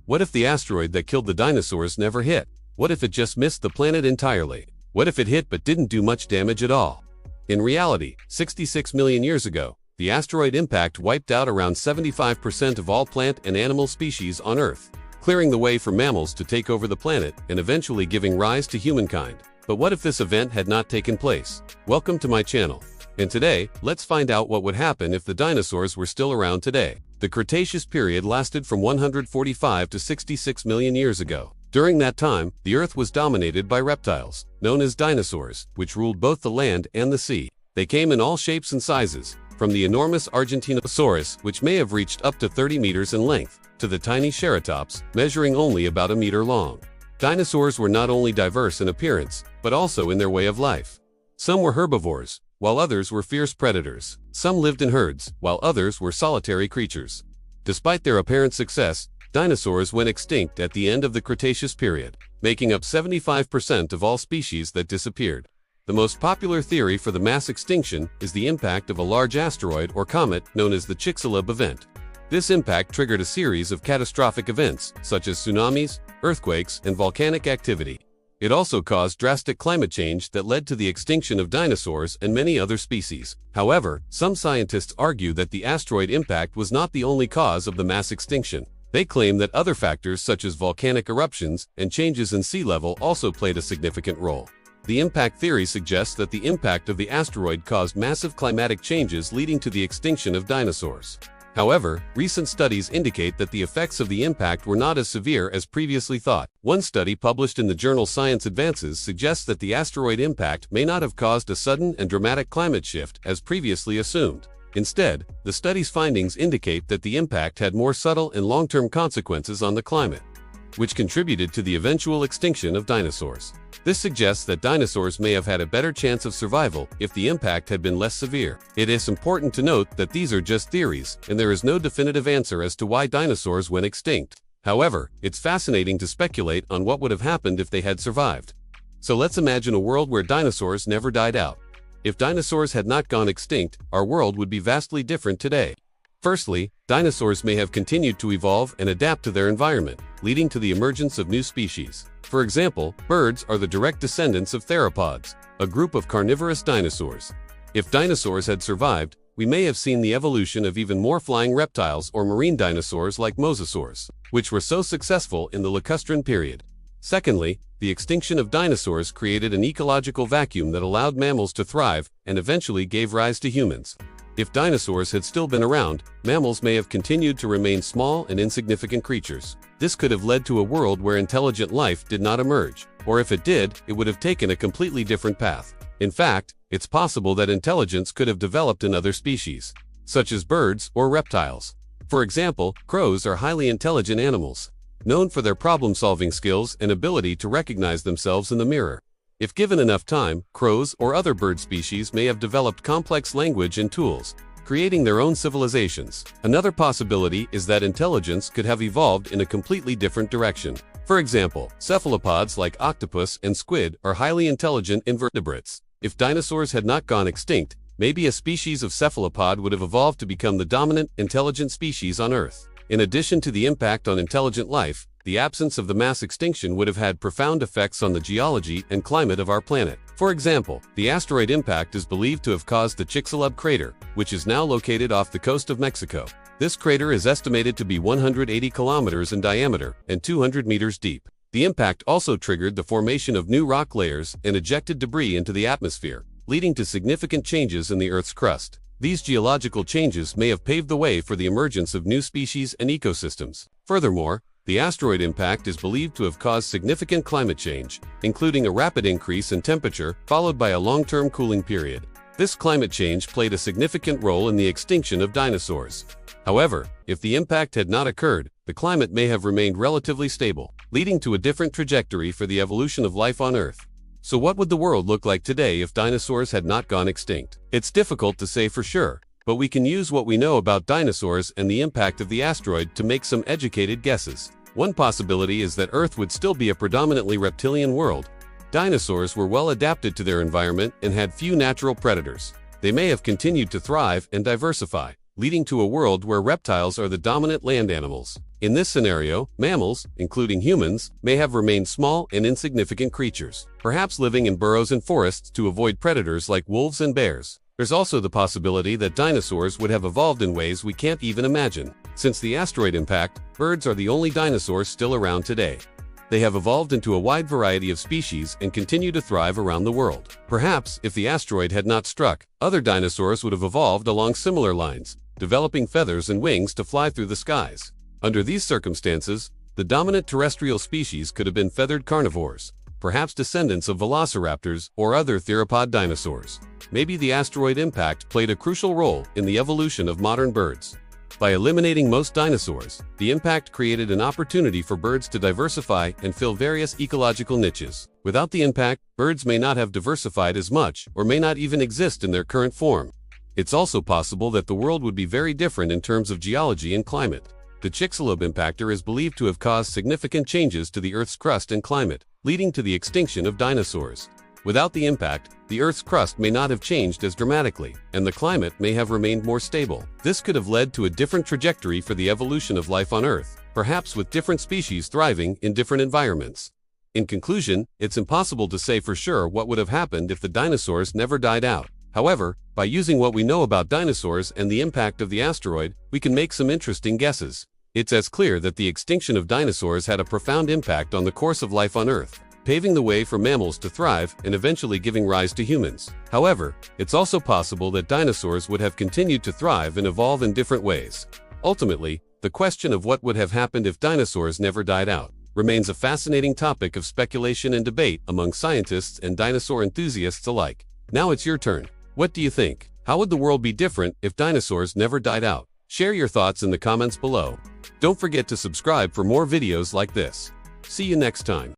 What if the asteroid that killed the dinosaurs never hit? What if it just missed the planet entirely? What if it hit but didn't do much damage at all? In reality, 66 million years ago, the asteroid impact wiped out around 75% of all plant and animal species on Earth, clearing the way for mammals to take over the planet and eventually giving rise to humankind. But what if this event had not taken place? Welcome to my channel. And today, let's find out what would happen if the dinosaurs were still around today. The Cretaceous period lasted from 145 to 66 million years ago. During that time, the Earth was dominated by reptiles, known as dinosaurs, which ruled both the land and the sea. They came in all shapes and sizes, from the enormous Argentinosaurus, which may have reached up to 30 meters in length, to the tiny Ceratops, measuring only about a meter long. Dinosaurs were not only diverse in appearance, but also in their way of life. Some were herbivores, while others were fierce predators. Some lived in herds, while others were solitary creatures. Despite their apparent success, dinosaurs went extinct at the end of the Cretaceous period, making up 75% of all species that disappeared. The most popular theory for the mass extinction is the impact of a large asteroid or comet known as the Chicxulub event. This impact triggered a series of catastrophic events, such as tsunamis, earthquakes, and volcanic activity. It also caused drastic climate change that led to the extinction of dinosaurs and many other species. However, some scientists argue that the asteroid impact was not the only cause of the mass extinction. They claim that other factors such as volcanic eruptions and changes in sea level also played a significant role. The impact theory suggests that the impact of the asteroid caused massive climatic changes leading to the extinction of dinosaurs. However, recent studies indicate that the effects of the impact were not as severe as previously thought. One study published in the journal Science Advances suggests that the asteroid impact may not have caused a sudden and dramatic climate shift as previously assumed. Instead, the study's findings indicate that the impact had more subtle and long-term consequences on the climate, which contributed to the eventual extinction of dinosaurs. This suggests that dinosaurs may have had a better chance of survival if the impact had been less severe. It is important to note that these are just theories, and there is no definitive answer as to why dinosaurs went extinct. However, it's fascinating to speculate on what would have happened if they had survived. So let's imagine a world where dinosaurs never died out. If dinosaurs had not gone extinct, our world would be vastly different today. Firstly, dinosaurs may have continued to evolve and adapt to their environment, leading to the emergence of new species. For example, birds are the direct descendants of theropods, a group of carnivorous dinosaurs. If dinosaurs had survived, we may have seen the evolution of even more flying reptiles or marine dinosaurs like mosasaurs, which were so successful in the Lacustrine period. Secondly, the extinction of dinosaurs created an ecological vacuum that allowed mammals to thrive and eventually gave rise to humans. If dinosaurs had still been around, mammals may have continued to remain small and insignificant creatures. This could have led to a world where intelligent life did not emerge, or if it did, it would have taken a completely different path. In fact, it's possible that intelligence could have developed in other species, such as birds or reptiles. For example, crows are highly intelligent animals, known for their problem-solving skills and ability to recognize themselves in the mirror. If given enough time, crows or other bird species may have developed complex language and tools, creating their own civilizations. Another possibility is that intelligence could have evolved in a completely different direction. For example, cephalopods like octopus and squid are highly intelligent invertebrates. If dinosaurs had not gone extinct, maybe a species of cephalopod would have evolved to become the dominant, intelligent species on Earth. In addition to the impact on intelligent life, the absence of the mass extinction would have had profound effects on the geology and climate of our planet. For example, the asteroid impact is believed to have caused the Chicxulub crater, which is now located off the coast of Mexico. This crater is estimated to be 180 kilometers in diameter and 200 meters deep. The impact also triggered the formation of new rock layers and ejected debris into the atmosphere, leading to significant changes in the Earth's crust. These geological changes may have paved the way for the emergence of new species and ecosystems. Furthermore, the asteroid impact is believed to have caused significant climate change, including a rapid increase in temperature followed by a long-term cooling period. This climate change played a significant role in the extinction of dinosaurs. However, if the impact had not occurred, the climate may have remained relatively stable, leading to a different trajectory for the evolution of life on Earth. So what would the world look like today if dinosaurs had not gone extinct? It's difficult to say for sure, but we can use what we know about dinosaurs and the impact of the asteroid to make some educated guesses. One possibility is that Earth would still be a predominantly reptilian world. Dinosaurs were well adapted to their environment and had few natural predators. They may have continued to thrive and diversify. leading to a world where reptiles are the dominant land animals. In this scenario, mammals, including humans, may have remained small and insignificant creatures, perhaps living in burrows and forests to avoid predators like wolves and bears. There's also the possibility that dinosaurs would have evolved in ways we can't even imagine. Since the asteroid impact, birds are the only dinosaurs still around today. They have evolved into a wide variety of species and continue to thrive around the world. Perhaps, if the asteroid had not struck, other dinosaurs would have evolved along similar lines, developing feathers and wings to fly through the skies. Under these circumstances, the dominant terrestrial species could have been feathered carnivores, perhaps descendants of velociraptors or other theropod dinosaurs. Maybe the asteroid impact played a crucial role in the evolution of modern birds. By eliminating most dinosaurs, the impact created an opportunity for birds to diversify and fill various ecological niches. Without the impact, birds may not have diversified as much or may not even exist in their current form. It's also possible that the world would be very different in terms of geology and climate. The Chicxulub impactor is believed to have caused significant changes to the Earth's crust and climate, leading to the extinction of dinosaurs. Without the impact, the Earth's crust may not have changed as dramatically, and the climate may have remained more stable. This could have led to a different trajectory for the evolution of life on Earth, perhaps with different species thriving in different environments. In conclusion, it's impossible to say for sure what would have happened if the dinosaurs never died out. However, by using what we know about dinosaurs and the impact of the asteroid, we can make some interesting guesses. It's as clear that the extinction of dinosaurs had a profound impact on the course of life on Earth, paving the way for mammals to thrive and eventually giving rise to humans. However, it's also possible that dinosaurs would have continued to thrive and evolve in different ways. Ultimately, the question of what would have happened if dinosaurs never died out remains a fascinating topic of speculation and debate among scientists and dinosaur enthusiasts alike. Now it's your turn. What do you think? How would the world be different if dinosaurs never died out? Share your thoughts in the comments below. Don't forget to subscribe for more videos like this. See you next time.